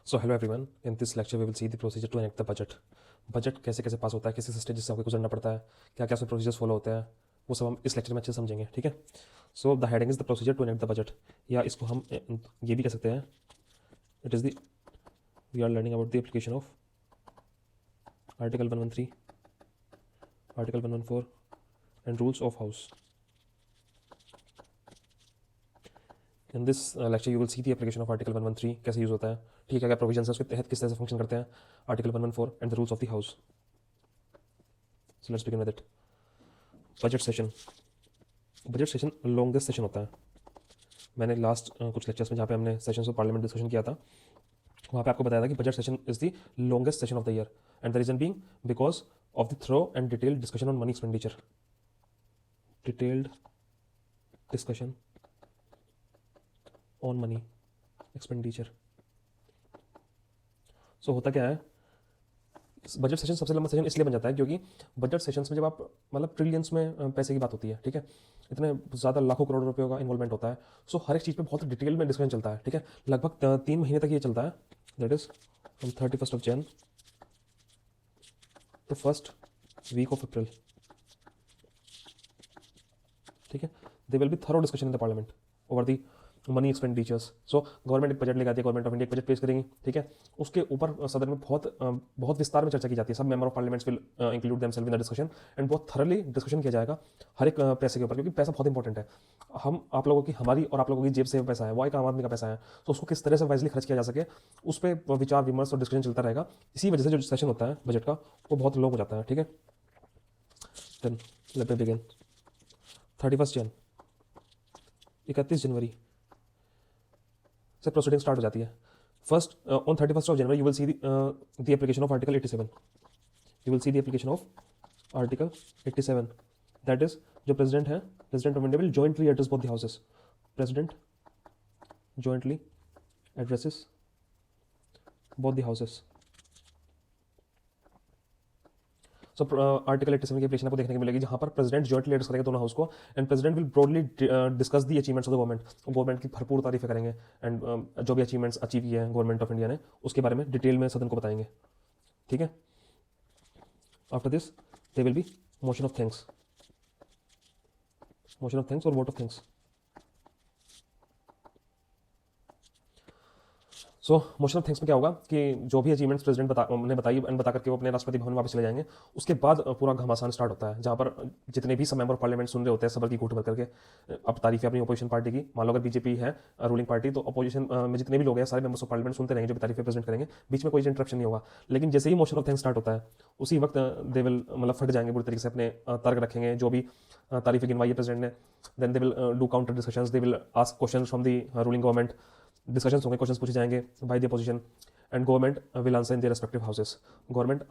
So hello everyone. In this lecture we will see the procedure to enact the budget. Budget कैसे कैसे पास होता है, किस किस स्टेज से आपको गुजरना पड़ता है, क्या क्या उसमें प्रोसीजर्स फॉलो होते हैं, वो सब हम इस लेक्चर में अच्छे से समझेंगे. ठीक है. So the heading is the procedure to enact the budget, या इसको हम ये भी कह सकते हैं, it is the we are learning about the application of article 113, article 114 and rules of house. In this lecture you will see the application of article 113 कैसे use होता है, ठीक है, क्या प्रोविजन है उसके तहत, किस तरह से फंक्शन करते हैं, article 114 and the rules of the house. So let's begin with it. Budget session. Budget session longest session होता है. मैंने लास्ट कुछ लेक्चर्स में जहाँ पे हमने सेशंस ऑफ पार्लियामेंट डिस्कशन किया था, वहाँ पे आपको बताया था कि budget session is the longest session of the year, and the reason being because of the thorough and detailed discussion on money expenditure. Detailed discussion on money expenditure. So होता क्या है, बजट सेशन सबसे लंबा session इसलिए बन जाता है क्योंकि बजट सेशंस में जब आप मतलब ट्रिलियंस में पैसे की बात होती है, ठीक है, इतने ज़्यादा लाखों करोड़ रुपयों का इन्वॉल्वमेंट होता है. सो हर एक चीज़ पे बहुत डिटेल में डिस्कशन चलता है, ठीक है, लगभग 3 महीने तक ये चलता है. That is from 31st of Jan to first week of April. ठीक है. They will be thorough discussion in the parliament over the money expenditures. So government एक बजट लेके आती है, गवर्नमेंट ऑफ इंडिया एक बजट पेश करेंगी, ठीक है, उसके ऊपर सदन में बहुत विस्तार में चर्चा की जाती है. सब member of parliaments will include themselves in the discussion and बहुत थरली डिस्कशन किया जाएगा हर एक पैसे के ऊपर, क्योंकि पैसा बहुत इंपॉर्टेंट है. हम आप लोगों की, हमारी और आप लोगों की जेब से पैसा है, वो एक आम आदमी का पैसा है, तो उसको किस तरह से वाइजली खर्च किया जा सके, उस पर विचार विमर्श और डिस्कशन चलता रहेगा. इसी वजह से जो सेशन होता है बजट का वो बहुत लॉन्ग हो जाता है. ठीक है. Then let me begin. 31 जन 31 जनवरी से प्रोसीडिंग स्टार्ट हो जाती है. First on 31st of January you will see the application of article 87. You will see the application of article 87. That is जो प्रेसिडेंट है, president of India will jointly address both the houses. President jointly addresses both the houses. So article 87 की application आपको देखने को मिलेगी जहाँ पर president jointly address करेंगे दोनों हाउस को, and president will broadly discuss the achievements of the government. Government की भरपूर तारीफें करेंगे एंड जो भी अचीवमेंट्स अचीव किए हैं गवर्नमेंट ऑफ इंडिया ने उसके बारे में डिटेल में सदन को बताएंगे. ठीक है. After this they will be motion of thanks. Motion of thanks और vote of thanks. So motion of thanks में क्या होगा कि जो भी अचीवमेंट्स प्रेसिडेंट ने बताई एंड बता करके वो अपने राष्ट्रपति भवन वापस चले जाएंगे. उसके बाद पूरा घमासान स्टार्ट होता है, जहाँ पर जितने भी सब मेंबर ऑफ पार्लियामेंट सुन रहे होते हैं सबर की घूंट भर करके अब तारीफें अपनी अपोजिशन पार्टी की. मान लो अगर बीजेपी है रूलिंग पार्टी, तो अपोजिशन में जितने भी लोग हैं सारे मेंबर्स ऑफ पार्लियामेंट सुनते रहेंगे जो भी तारीफें प्रेजेंट करेंगे, बीच में कोई इंटरप्शन नहीं होगा. लेकिन जैसे ही मोशन ऑफ थैंक्स स्टार्ट होता है उसी वक्त दे विल मतलब फट जाएंगे पूरी तरीके से, अपने तर्क रखेंगे जो भी तारीफें गिनवाई है प्रेसिडेंट ने. Then they will do counter discussions, they will ask questions from the ruling government. Discussions होंगे, क्वेश्चंस पूछे जाएंगे by the opposition and government will answer in their respective houses. Government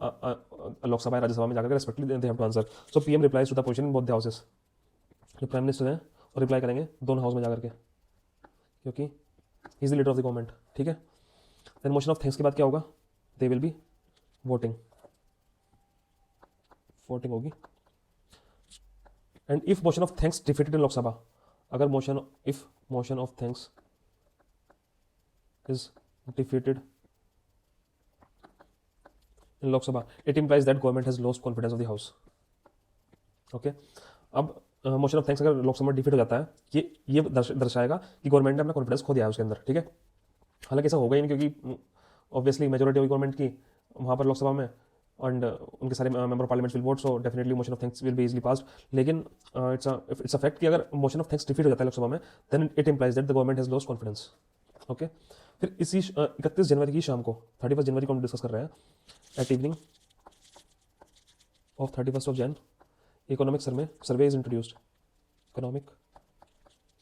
Lok Sabha Rajya Sabha में जाकर respectively they have to answer. So PM replies to the opposition in both the houses. जो prime minister हैं और reply करेंगे दोनों house में जाकर के, क्योंकि he is the leader of the government. ठीक है. देन मोशन ऑफ थैंक्स के बाद क्या होगा, they will be voting. Voting होगी. And if motion of thanks defeated in Lok Sabha, अगर motion of thanks is defeated in Lok Sabha, it implies that government has lost confidence of the house. Okay. अब motion of thanks अगर लोकसभा में defeat हो जाता है, ये दर्शाएगा कि गवर्नमेंट ने अपना कॉन्फिडेंस खो दिया है उसके अंदर. ठीक है. हालांकि ऐसा होगा ही नहीं, क्योंकि ऑब्वियसली मेजोरिटी होगी गवर्नमेंट की वहाँ पर लोकसभा में, एंड उनके सारे member of parliament will vote, so definitely motion of thanks will be easily passed. लेकिन इट्स अ फैक्ट कि अगर मोशन ऑफ थैंक्स डिफीट हो जाता है लोकसभा में, then it implies that the government has lost confidence. Okay. फिर इसी 31 जनवरी की शाम को, 31 जनवरी को हम डिस्कस कर रहे हैं, at evening of 31st of Jan, economic survey is introduced. Economic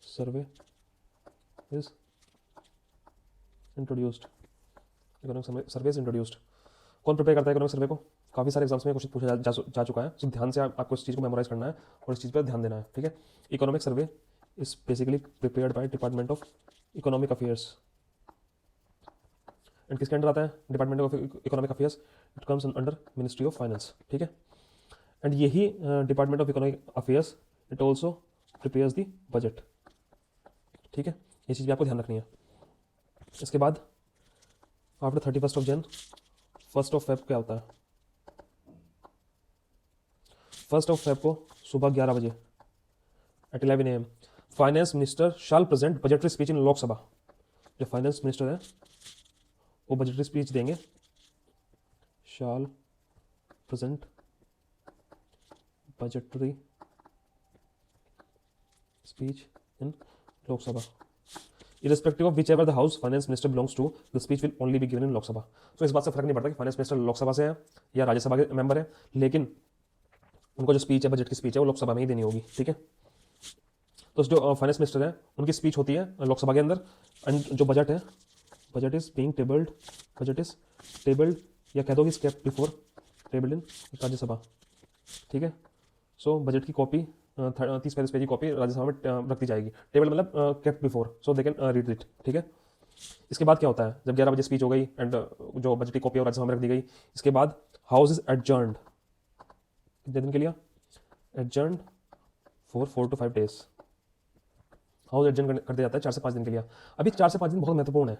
survey is introduced. Economic survey is introduced. कौन प्रिपेयर करता है इकोनॉमिक सर्वे को? काफ़ी सारे एग्जाम्स में क्वेश्चन पूछा जा चुका है, सो ध्यान से आपको इस चीज़ को मेमोराइज करना है और इस चीज़ पर ध्यान देना है. ठीक है. Economic survey is basically prepared by department of economic affairs. And किसके अंडर आता है department of economic affairs? It comes under ministry of finance. ठीक है. एंड यही department of economic affairs it also prepares the budget. ठीक है. ये चीज़ भी आपको ध्यान रखनी है. इसके बाद आफ्टर 31 जन 1 फेब क्या होता है? 1 फेब को सुबह 11 बजे at 11 AM finance minister shall present budgetary speech in Lok Sabha. जो फाइनेंस मिनिस्टर है वो बजटरी स्पीच देंगे, shall present budgetary speech in Lok Sabha irrespective of whichever the house finance minister belongs to, the speech will only be given in Lok Sabha. तो इस बात से फर्क नहीं पड़ता कि फाइनेंस मिनिस्टर लोकसभा से है या राज्यसभा के मेंबर है, लेकिन उनको जो स्पीच है, बजट की स्पीच है, वो लोकसभा में ही देनी होगी, ठीक है। तो जो फाइनेंस मिनिस्टर है उनकी स्पीच होती है लोकसभा के अंदर, एंड जो बजट है, budget is being tabled, budget is tabled या कह दो कि केप्ट बिफोर टेबल्ड इन राज्यसभा, ठीक है। सो बजट की कॉपी 30-35 पेज की कॉपी राज्यसभा में रख दी जाएगी। टेबल मतलब kept before, so they can read it, ठीक है। इसके बाद क्या होता है, जब 11 बजे स्पीच हो गई एंड जो बजट की कॉपी और राज्यसभा में रख दी गई, इसके बाद हाउस इज एडजर्न्ड, कितने दिन के लिए? Adjourned for 4 to 5 days। House adjourn कर दिया जाता है 4 से 5 दिन के लिए। अभी 4 से 5 दिन बहुत महत्वपूर्ण है।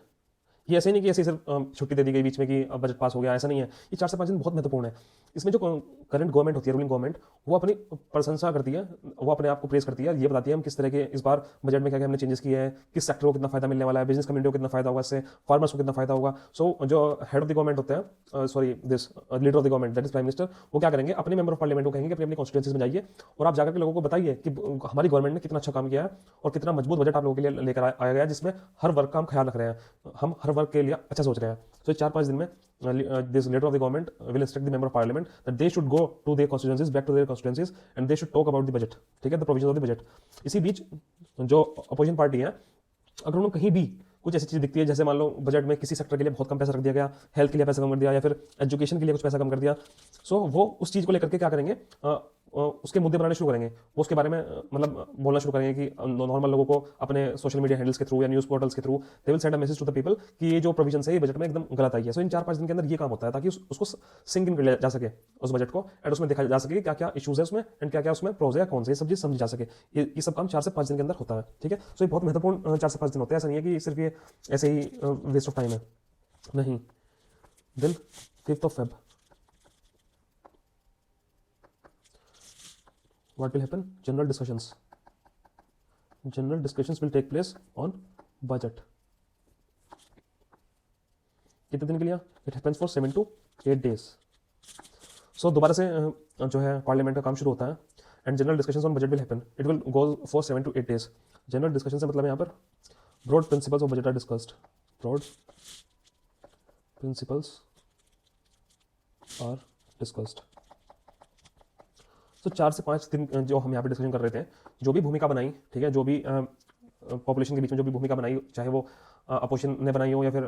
ये ऐसे नहीं कि ऐसे सिर्फ छुट्टी दे दी गई बीच में कि अब बजट पास हो गया, ऐसा नहीं है। ये 4 से 5 दिन बहुत महत्वपूर्ण है। इसमें जो करंट गवर्नमेंट होती है, रूलिंग गवर्नमेंट, वो अपनी प्रशंसा करती है, वो अपने आप को प्रेस करती है, ये बताती है हम किस तरह के इस बार बजट में क्या क्या हमने चेंजेस किए हैं, किस सेक्टर को कितना फायदा मिलने वाला है, बिजनेस कम्युनिटी को कितना फायदा होगा, इससे फार्मर्स को कितना फायदा होगा। सो जो हेड ऑफ द गवर्नमेंट होते हैं, sorry this leader of the government that is prime minister, वो क्या करेंगे, अपने मेंबर ऑफ पार्लियामेंट को कहेंगे कि अपनी अपनी कॉन्स्टिट्यूंसीज में जाइए और आप जाकर के लोगों को बताइए कि हमारी गवर्नमेंट ने कितना अच्छा काम किया है और कितना मजबूत बजट आप लोगों के लिए लेकर आया गया है, जिसमें हर वर्ग का हम ख्याल रख रहे हैं, हम हर वर्ग के लिए अच्छा सोच रहे हैं। तो 4-5 दिन में this leader of the government will instruct the member of parliament that they should go to their constituencies, back to their constituencies, and they should talk about the budget, ठीक है, the provisions of the budget। इसी बीच जो opposition party है, अगर उन्होंने कहीं भी कुछ ऐसी चीज दिखती है, जैसे मान लो बजट में किसी सेक्टर के लिए बहुत कम पैसा रख दिया गया, हेल्थ के लिए पैसा कम कर दिया या फिर एजुकेशन के लिए कुछ पैसा कम कर दिया, सो वो उस चीज को लेकर के क्या करेंगे, उसके मुद्दे बनाने शुरू करेंगे, वो उसके बारे में मतलब बोलना शुरू करेंगे कि नॉर्मल लोगों को अपने सोशल मीडिया हैंडल्स के थ्रू या न्यूज़ पोर्टल्स के through they will send a message to the people कि ये जो प्रोविजन है ये बजट में एकदम गलत आई है। सो इन 4-5 दिन के अंदर ये काम होता है ताकि उसको सिंक इन कर जा सके उस बजट को, एंड उसमें देखा जा सके क्या क्या इशूज है उसमें एंड क्या क्या उसमें प्रोज है, कौन से सब चीज समझी जा सके। ये सब काम 4 से 5 दिन के अंदर होता है, ठीक है। सो ये बहुत महत्वपूर्ण 4 से 5 दिन होते हैं। ऐसा नहीं है कि सिर्फ ये ऐसे ही वेस्ट ऑफ टाइम है, नहीं। Then 5th of Feb what will happen? General discussions will take place on budget। कितने दिन के लिए? It happens for 7 to 8 days। सो दोबारा से जो है पार्लियामेंट का काम शुरू होता है and general discussions on budget will happen, it will go for 7 to 8 days। General discussion से मतलब यहाँ पर broad principles of budget are discussed, broad principles are discussed. तो 4 से 5 दिन जो हम यहाँ पे डिस्कशन कर रहे थे, जो भी भूमिका बनाई, ठीक है, जो भी पॉपुलेशन के बीच में जो भी भूमिका बनाई, चाहे वो अपोजिशन ने बनाई हो या फिर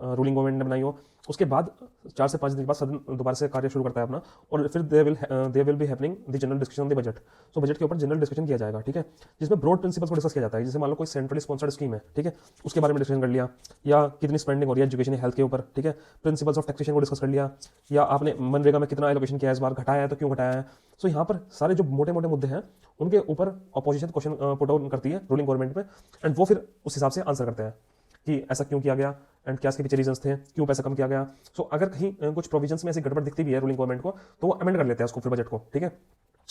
रूलिंग गवर्नमेंट ने बनाई हो, उसके बाद 4 से 5 दिन के बाद सदन दोबारा से कार्य शुरू करता है अपना, और फिर दे will be happening the general discussion on the budget. So budget के ऊपर जनरल डिस्कशन किया जाएगा, ठीक है, जिसमें ब्रॉड प्रिंसिपल्स को डिस्कस किया जाता है। जैसे मान लो कोई सेंट्रली स्पॉन्सर्ड स्कीम है, ठीक है, उसके बारे में डिस्कशन कर लिया, या कितनी स्पेंडिंग हो रही है एजुकेशन हेल्थ के ऊपर, ठीक है, प्रिंसिपल्स ऑफ टैक्सेशन को डिस्कस कर लिया, या आपने मनरेगा में कितना एलोकेशन किया है इस बार, घटाया है तो क्यों घटाया है। सो यहाँ पर सारे जो मोटे मोटे मुद्दे हैं उनके ऊपर अपोजिशन क्वेश्चन पुट आउट करती है रूलिंग गवर्नमेंट में, एंड वो फिर उस हिसाब से आंसर करते हैं कि ऐसा क्यों किया गया एंड क्या इसके पीछे रीजंस थे, क्यों पैसा कम किया गया। सो अगर कहीं कुछ प्रोविजंस में ऐसी गड़बड़ दिखती भी है रूलिंग गवर्नमेंट को, तो वो अमेंड कर लेते हैं उसको फिर बजट को, ठीक है।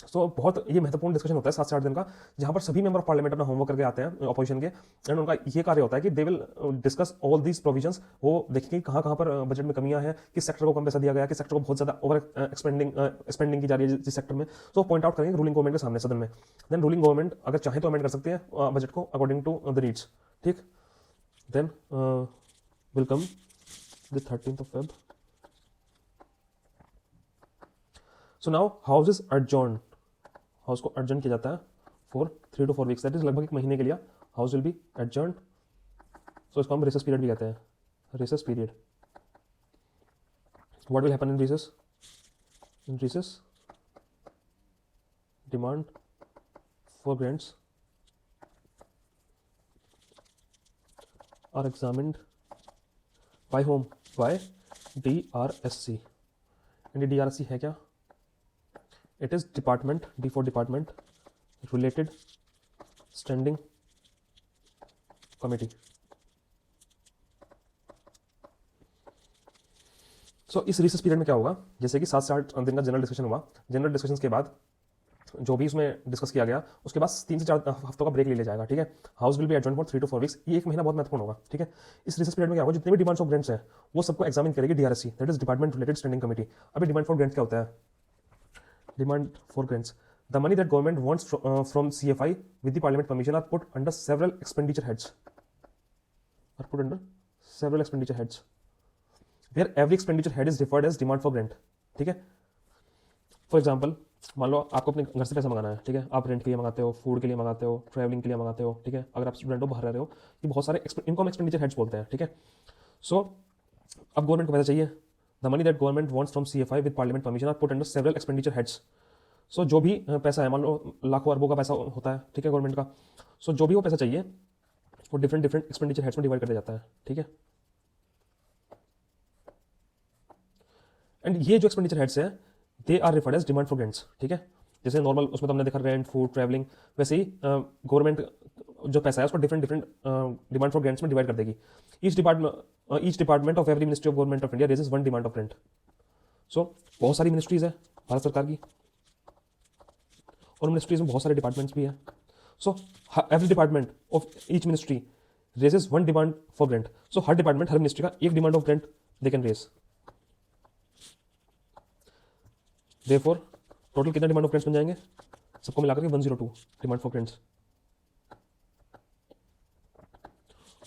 सो बहुत ये महत्वपूर्ण डिस्कशन होता है 7 से 8 दिन का, जहां पर सभी मेंबर ऑफ पार्लियामेंट अपना होमवर्क करके आते हैं अपोजिशन के, एंड उनका ये कार्य होता है कि they will discuss all these provisions. वो देखेंगे कहाँ कहाँ पर बजट में कमियां हैं, किस सेक्टर को कम पैसा दिया गया, किस सेक्टर को बहुत ज्यादा ओवर स्पेंडिंग की जा रही है जिस सेक्टर में, तो पॉइंट आउट करेंगे रूलिंग गवर्नमेंट के सामने सदन में। देन रूलिंग गवर्नमेंट अगर चाहे तो अमेंड कर सकते हैं बजट को अकॉर्डिंग टू द नीड्स, ठीक। Then will come the 13th of Feb। So now house is adjourned, house को एडजॉर्न किया जाता है for 3 to 4 weeks, that is लगभग 1 महीने के लिए house will be adjourned. So इसको हम रिसेस पीरियड भी कहते हैं, recess period. What will happen in recess? In recess demand for grants are examined by whom? By DRSC। And DRSC है क्या? It is department, D for department, related standing committee. So इस recess period में क्या होगा, जैसे कि 7 से 8 दिन का जनरल डिस्कशन हुआ, जनरल डिस्कशन के बाद जो भी उसमें डिस्कस किया गया उसके बाद 3 से 4 हफ्तों का ब्रेक ले लिया जाएगा, ठीक है। House will B adjourn for 3 to 4 weeks. ये एक महीना बहुत महत्वपूर्ण होगा, ठीक है। इस रिसर्च पीरियड में क्या होगा, जितने भी डिमांड्स ऑफ ग्रांट्स हैं वो सबको एग्जामिन करेगी DRSC, that is department related standing committee. अभी डिमांड फॉर ग्रांट्स क्या होता है, demand for grants, the money that government wants from CFI with the parliament permission are put under several expenditure heads, are put under several expenditure heads where every expenditure head is deferred as demand for grant, ठीक है। For example, मान लो आपको अपने घर से पैसा मंगाना है, ठीक है, आप रेंट के लिए मंगाते हो, फूड के लिए मंगाते हो, ट्रैवलिंग के लिए मंगाते हो, ठीक है। अगर आप स्टूडेंट हो, बाहर रह रहे हो, ये बहुत सारे इनकम एक्सपेंडिचर हेड्स बोलते हैं, ठीक है। सो अब गवर्नमेंट को पैसा चाहिए, the money that government wants from CFI with parliament permission are put under several expenditure heads. So जो भी पैसा है, मान लो लाखों अरबों का पैसा होता है, ठीक है, गवर्नमेंट का। सो जो भी वो पैसा चाहिए वो डिफरेंट डिफरेंट एक्सपेंडिचर हेड्स में डिवाइड कर दिया जाता है, ठीक है। एंड ये जो एक्सपेंडिचर हेड्स है they are referred as demand for grants, ठीक है। जैसे नॉर्मल उसमें तो हमने देखा रेंट, फूड, ट्रैवलिंग, वैसे ही गवर्नमेंट जो पैसा है उसको different different demand for grants में डिवाइड कर देगी। Each department of every ministry of government of India raises one demand of grant. So बहुत सारी मिनिस्ट्रीज है भारत सरकार की, और मिनिस्ट्रीज में बहुत सारे डिपार्टमेंट्स भी हैं। So every department of each ministry raises one demand for grant. So हर डिपार्टमेंट, हर मिनिस्ट्री का एक demand of grant they can raise. Therefore total कितना डिमांड ऑफ ग्रांट्स बन जाएंगे, सबको मिलाकर के 102 डिमांड फॉर ग्रांट्स,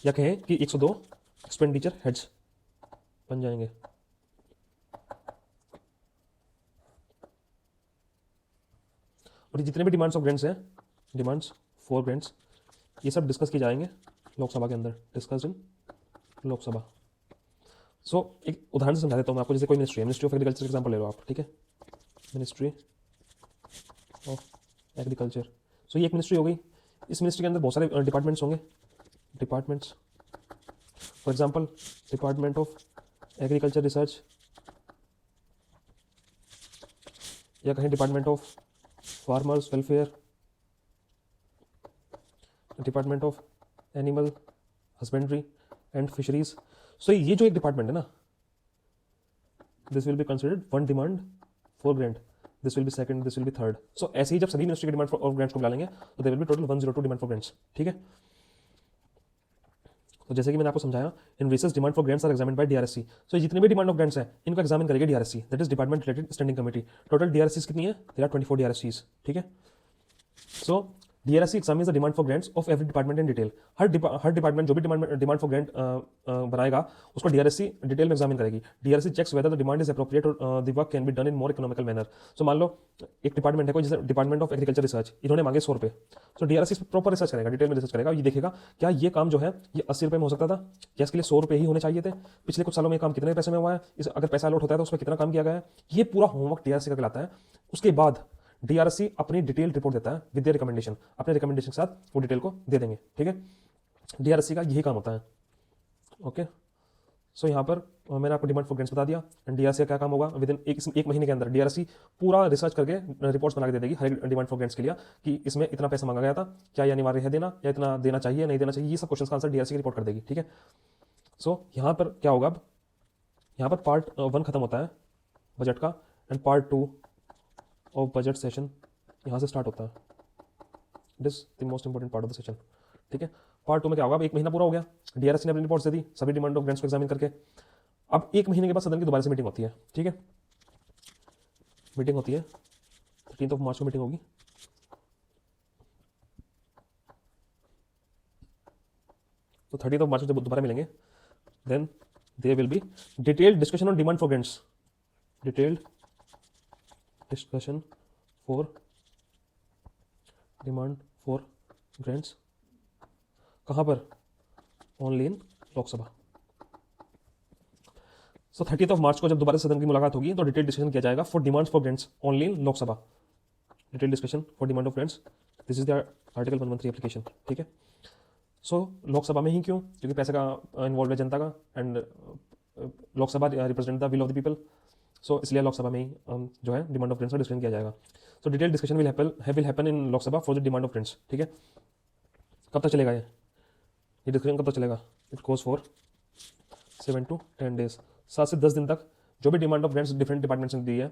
या कहें कि 102 एक्सपेंडिचर हेड्स बन जाएंगे। और जितने भी डिमांड्स ऑफ ग्रांट्स हैं, डिमांड्स फॉर ग्रांट्स, ये सब डिस्कस किए जाएंगे लोकसभा के अंदर, डिस्कस इन लोकसभा। सो एक उदाहरण से समझा देता हूँ मैं आपको। जैसे कोई मिनिस्ट्री है, मिनिस्ट्री ऑफ एग्रीकल्चर एग्जाम्पल ले लो आप, ठीक है, मिनिस्ट्री ऑफ एग्रीकल्चर। सो ये एक मिनिस्ट्री हो गई, इस मिनिस्ट्री के अंदर बहुत सारे डिपार्टमेंट्स होंगे, departments. For example department of agriculture research, या कहें department of farmers welfare, department of animal husbandry and fisheries. So ये जो एक डिपार्टमेंट है ना, this will be considered one demand for grant, this will be second, this will be third. So ऐसे ही जब सभी मिनिस्ट्री के डिमांड फॉर ग्रांट्स को मिला लेंगे तो there will be total 102 demand for grants, ठीक है। तो जैसे कि मैंने आपको समझाया, in research demand for grants are examined by DRSC. So जितने भी डिमांड ऑफ ग्रांट्स हैं इनको एग्जामिन करेगी DRSC, that is department related standing committee. Total DRSCs कितनी है, देयर आर 24 डीआरएससीज, ठीक है। So DRSC examines the demand for grants of every department in detail. हर डिपार्टमेंट जो भी डिमांड फॉर ग्रांट बनाएगा उसको डीआरएससी डिटेल में एग्जामिन करेगी। DRSC checks whether the demand is appropriate और the work can be done in more economical manner. So मान लो एक डिपार्टमेंट है कोई, जैसे डिपार्टमेंट ऑफ एग्रीकल्चर रिसर्च, इन्होंने मांगे 100 रुपये। सो डीआरएससी इस पर प्रॉपर रिसर्च करेगा, डिटेल में रिसर्च करेगा, ये देखेगा क्या ये काम जो है ये 80 रुपये में हो सकता था, क्या इसके लिए 100 रुपये ही होने चाहिए थे, पिछले कुछ सालों में काम कितने पैसे में हुआ है, इस अगर पैसा अलॉट होता है तो उस पर कितना काम किया गया है। ये पूरा होमवर्क डीआरएससी का लाता है। उसके बाद डीआरएससी अपनी डिटेल रिपोर्ट देता है विद रिकमेंडेशन, अपने रिकमेंडेशन के साथ वो डिटेल को दे देंगे, ठीक है। डीआरएससी का यही काम होता है, ओके। सो यहाँ पर मैंने आपको डिमांड फॉर ग्रांट्स बता दिया। एंड डीआरएससी का क्या काम होगा, विद इन एक महीने के अंदर डीआरएससी पूरा रिसर्च करके रिपोर्ट्स बना के दे देगी हर डिमांड फॉर ग्रांट्स के लिए, कि इसमें इतना पैसा मांगा गया था, क्या ये अनिवार्य है देना, या इतना देना चाहिए नहीं देना चाहिए, ये सब क्वेश्चन का आंसर डीआरएससी की रिपोर्ट कर देगी, ठीक है। सो यहाँ पर क्या होगा, अब यहाँ पर पार्ट 1 खत्म होता है बजट का, and part 2 of budget session यहाँ से स्टार्ट होता है। It is the most important part of the session, ठीक है। पार्ट 2 में क्या होगा, अब एक महीना पूरा हो गया, डीआरएससी ने अपनी रिपोर्ट दे दी सभी डिमांड ऑफ ग्रांट्स को एग्जामिन करके। अब एक महीने के बाद सदन की दोबारा से मीटिंग होती है, ठीक है। मीटिंग होती है 13 मार्च को मीटिंग होगी। तो 13 मार्च को जब दोबारा मिलेंगे, then there will be detailed discussion on demand for grants, detailed discussion for demand for grants. कहाँ पर, ओनली इन लोकसभा। सो 30 मार्च को जब दोबारा सदन की मुलाकात होगी तो डिटेल डिस्कशन किया जाएगा for demands for grants only in Lok Sabha, detail discussion for demand of grants, this is the article 113 application, ठीक है। सो लोकसभा में ही क्यों, क्योंकि पैसे का इन्वॉल्व है जनता का, and Lok Sabha represent the will of the people. So इसलिए लोकसभा में ही जो है डिमांड ऑफ ग्रांट्स का डिस्कशन किया जाएगा। So detail discussion will happen in Lok Sabha for the demand of grants, ठीक है। कब तक चलेगा ये डिस्कशन कब तक चलेगा, it goes for 7 to 10 days, 7 से 10 दिन तक जो भी demand of grants different departments ने दी है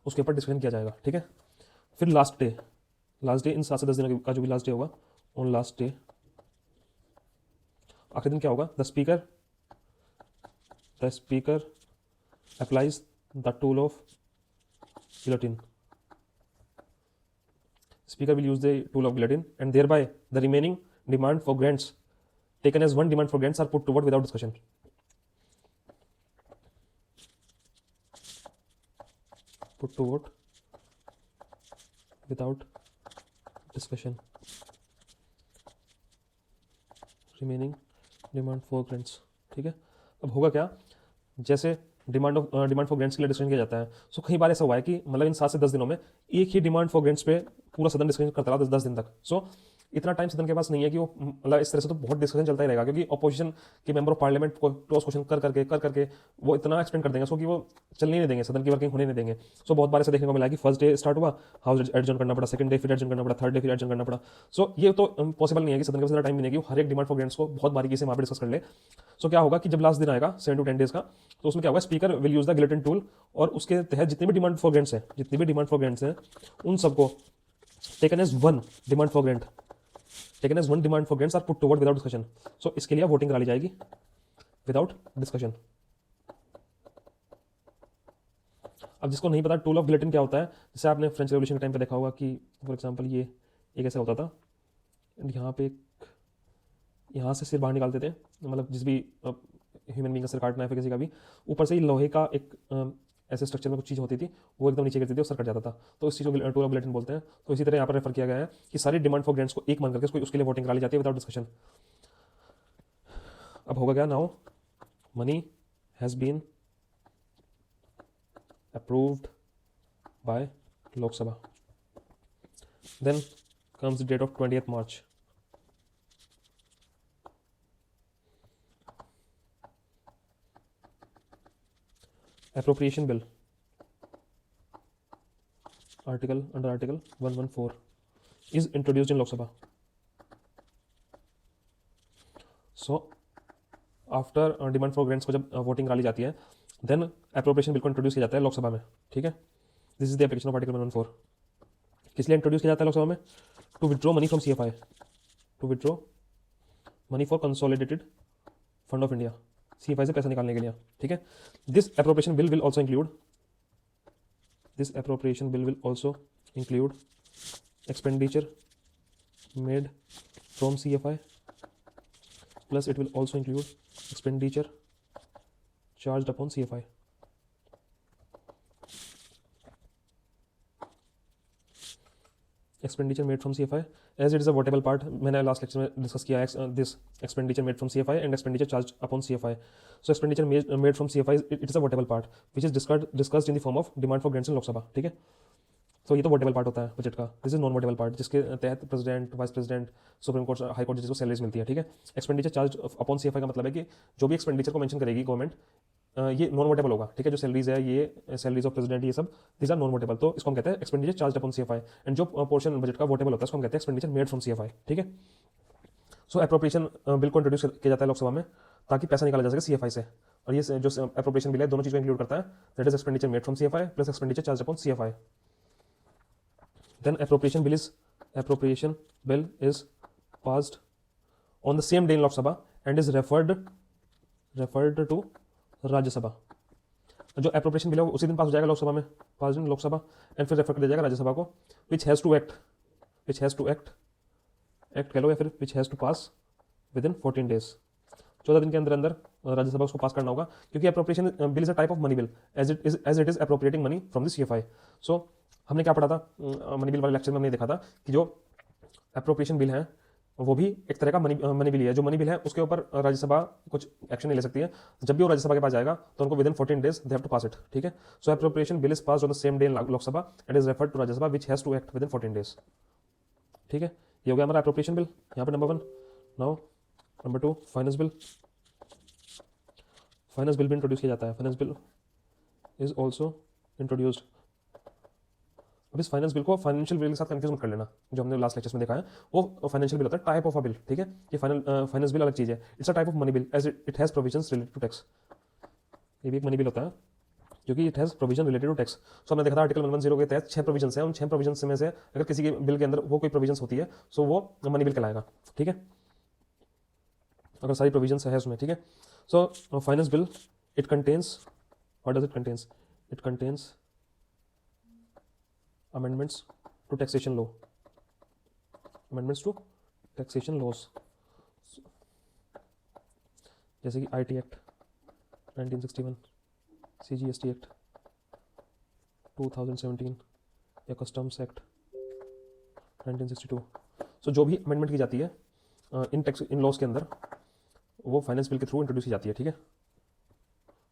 उसके ऊपर डिस्कशन किया जाएगा, ठीक है। फिर लास्ट डे इन 7 से 10 दिनों का जो भी लास्ट डे होगा, ऑन लास्ट डे आखिरी दिन क्या होगा, the speaker applies the tool of guillotine. Speaker will use the tool of guillotine and thereby the remaining demand for grants taken as one demand for grants are put to vote without discussion. Put to vote without discussion. Remaining demand for grants, ठीक है। अब होगा क्या, जैसे demand for grants के लिए discussion किया जाता है, सो कई बार ऐसा हुआ है कि मतलब इन 7 से 10 दिनों में एक ही डिमांड फॉर ग्रांट्स पे पूरा सदन डिस्कशन करता रहा 10 दिन तक। सो इतना टाइम सदन के पास नहीं है कि वो मतलब इस तरह से तो बहुत डिस्कशन चलता ही रहेगा, क्योंकि अपोजिशन के मेंबर ऑफ पार्लियामेंट को क्लोज क्वेश्चन कर करके वो इतना एक्सपेंड कर देंगे सो कि वो चलने नहीं देंगे, सदन की वर्किंग होने नहीं देंगे। सो बहुत बार ऐसा देखने को मिला कि फर्स्ट डे स्टार्ट हुआ, हाउस एडजर्न करना पड़ा, सेकंड डे फिर एडजर्न करना पड़ा, थर्ड डे फिर एडजर्न करना पड़ा। सो ये तो पॉसिबल नहीं है कि सदन के पास इतना टाइम भी नहीं है कि हर एक डिमांड फॉर ग्रांट्स को बहुत बारीकी से वहाँ पर डिस्कस कर ले। सो क्या होगा कि जब लास्ट दिन आएगा 7 to 10 डेज का, तो उसमें क्या होगा, speaker will use the guillotine tool और उसके तहत जितनी भी डिमांड फॉर ग्रांट्स हैं उन सबको taken as one demand for grants are put to vote without discussion. So इसके लिए वोटिंग करा ली जाएगी विदाउट डिस्कशन। अब जिसको नहीं पता टूल ऑफ गिलोटिन क्या होता है, जैसे आपने फ्रेंच रेवोल्यूशन के टाइम पे देखा होगा कि फॉर एग्जांपल ये एक ऐसा होता था, यहाँ पे यहाँ से सिर बाहर निकालते थे, मतलब जिस भी ह्यूमन बींग का सिर काटना है फिर किसी का भी, ऊपर से ही लोहे का एक ऐसे स्ट्रक्चर में कुछ चीज़ होती थी, वो एकदम नीचे गिरती थी और सर कट जाता था, तो इस चीज़ को टूल ऑफ गिलोटिन बोलते हैं। तो इसी तरह यहाँ पर रेफर किया गया है कि सारी डिमांड फॉर ग्रांट्स को एक मान करके उसके लिए वोटिंग करा ली जाती है विदाउट डिस्कशन। अब होगा क्या, now money has been approved by Lok Sabha, then comes the date of 20th March। Appropriation bill under article 114 is introduced in Lok Sabha. So after demand for grants को जब वोटिंग करा ली जाती है, then appropriation bill को introduce किया जाता है लोकसभा में, ठीक है। This is the application of article 114। किस लिए इंट्रोड्यूस किया जाता है लोकसभा में, to withdraw money from CFI, to withdraw money for consolidated fund of India, CFI से पैसा निकालने के लिए, ठीक है। This appropriation bill will also include expenditure made from CFI, plus it will also include expenditure charged upon CFI. Expenditure made from CFI, as it is a votable part, मैंने last lecture में discuss किया है this expenditure made from CFI and expenditure charge upon CFI. So expenditure made from CFI it is a votable part which is discussed in the form of demand for grants in Lok Sabha, ठीक है। तो ये तो votable part होता है budget का, this is non votable part जिसके तहत president, vice president, supreme court, high court जजेस को सैलरीज मिलती है, ठीक है। एक्सपेंडिचर चार्ज अपॉन CFI का मतलब है कि जो भी एक्सपेंडिचर को मेंशन करेगी गवर्नमेंट, ये नॉन वोटेबल होगा, ठीक है। जो सैलरीज है, ये सैलरीज ऑफ प्रेसिडेंट, ये सब दिस आर नॉन वोटेबल, तो इसको हम कहते हैं expenditure charge upon CFI। And जो पोर्शन बजट का वोटेबल होता है उसको हम कहते हैं एक्सपेंडिचर मेड फ्रॉम CFI, ठीक है। सो एप्रोप्रिएशन बिल को इंट्रोड्यूस किया जाता है लोकसभा में ताकि पैसा निकाला जा सके CFI से, और ये जो एप्रोप्रिएशन बिल है दोनों चीज़ को इंक्लूड करता है, that is expenditure made from CFI plus expenditure charge upon CFI. Then appropriation bill is passed on the same day in Lok Sabha and is referred to राज्य सभा. जो एप्रोप्रिएशन बिल है वो उसी दिन पास हो जाएगा लोकसभा में, पास दिन लोकसभा, एंड फिर रेफर कर दिया जाएगा राज्यसभा को, विच हैज़ टू एक्ट कह लो, या फिर which has to pass within 14 days, 14 दिन के अंदर अंदर राज्यसभा उसको पास करना होगा, क्योंकि appropriation bill is a type of money bill as it is appropriating money from the CFI. So हमने क्या पढ़ा था मनी बिल वाले लेक्चर में, हमने देखा था कि जो एप्रोप्रिएशन बिल है वो भी एक तरह का मनी बिल है. जो मनी बिल है उसके ऊपर राज्यसभा कुछ एक्शन नहीं ले सकती है, जब भी वो राज्यसभा के पास जाएगा तो उनको within 14 days they have to pass it, ठीक है. So appropriation bill is passed on the same day in Lok Sabha and is referred to Rajya Sabha which has to act within 14 days, ठीक है. ये हो गया हमारा एप्रोप्रिएशन बिल यहाँ पे number 1. Now number 2 finance bill. Finance bill भी इंट्रोड्यूस किया जाता है. Finance bill is also introduced. अब इस फाइनेंस बिल को फाइनेंशियल बिल के साथ कंफ्यूज मत कर लेना, जो हमने लास्ट लेक्चर्स में देखा है वो फाइनेंशियल बिल होता है, टाइप ऑफ अ बिल, ठीक है. ये फाइनेंस बिल अलग चीज़ है, it's a type of money bill as it has provisions related to tax. ये भी एक मनी बिल होता है क्योंकि it has provision related to tax. So हमने देखा था आर्टिकल 110 के तहत 6 प्रोविजन हैं, उन 6 प्रोविजन में से अगर किसी के बिल के अंदर वो कोई प्रोविजन होती है सो वो मनी बिल कहलाएगा, ठीक है, अगर सारी प्रोविजन है उसमें, ठीक है। So finance bill it contains, what does it contains, it contains amendments to taxation law, amendments to taxation laws, जैसे कि IT एक्ट 1961, CGST एक्ट 2017 या कस्टम्स एक्ट 1962। सो जो भी अमेंडमेंट की जाती है इन लॉज के अंदर वो फाइनेंस बिल के थ्रू इंट्रोड्यूस की जाती है, ठीक है।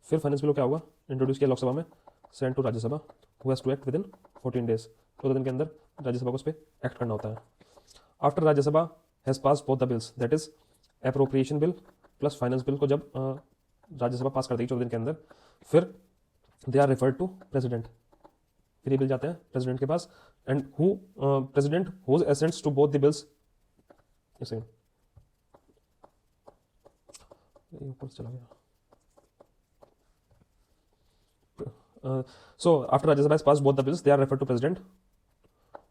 फिर फाइनेंस बिल को क्या होगा, इंट्रोड्यूस किया लोकसभा में, send to Rajya Sabha, who has to act within 14 days, 14 दिन के अंदर राज्यसभा को उस पर एक्ट करना होता है। After Rajya Sabha has pass both the bills, that is appropriation bill plus finance bill को जब राज्यसभा पास कर देगी 14 दिन के अंदर, फिर they are referred to president, फिर ये बिल जाते हैं प्रेसिडेंट के पास, and who president whose assents to both the bills, ऊपर चला गया। So after Rajya Sabha has passed both the bills, they are referred to President,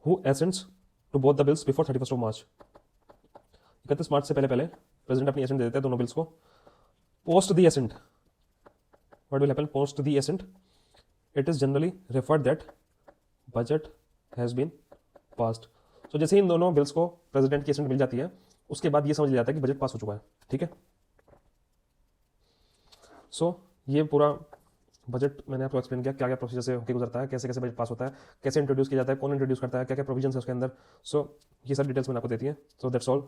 who assents to both the bills before 31st of March. 31 मार्च से पहले पहले president अपनी accent दे देते हैं दोनों बिल्स को। Post the assent, what will happen post the assent, it is generally referred that budget has been passed. So जैसे ही इन दोनों बिल्स को प्रेसिडेंट की एसेंट मिल जाती है उसके बाद ये समझ लिया जाता है कि बजट पास हो चुका है, ठीक है। सो ये पूरा बजट मैंने आपको एक्सप्लेन किया, क्या क्या प्रोसीजर से होकर गुजरता है, कैसे कैसे बजट पास होता है, कैसे इंट्रोड्यूस किया जाता है, कौन इंट्रोड्यूस करता है, क्या क्या प्रोविजन है उसके अंदर। सो ये सब डिटेल्स मैंने आपको देती है। So that's all.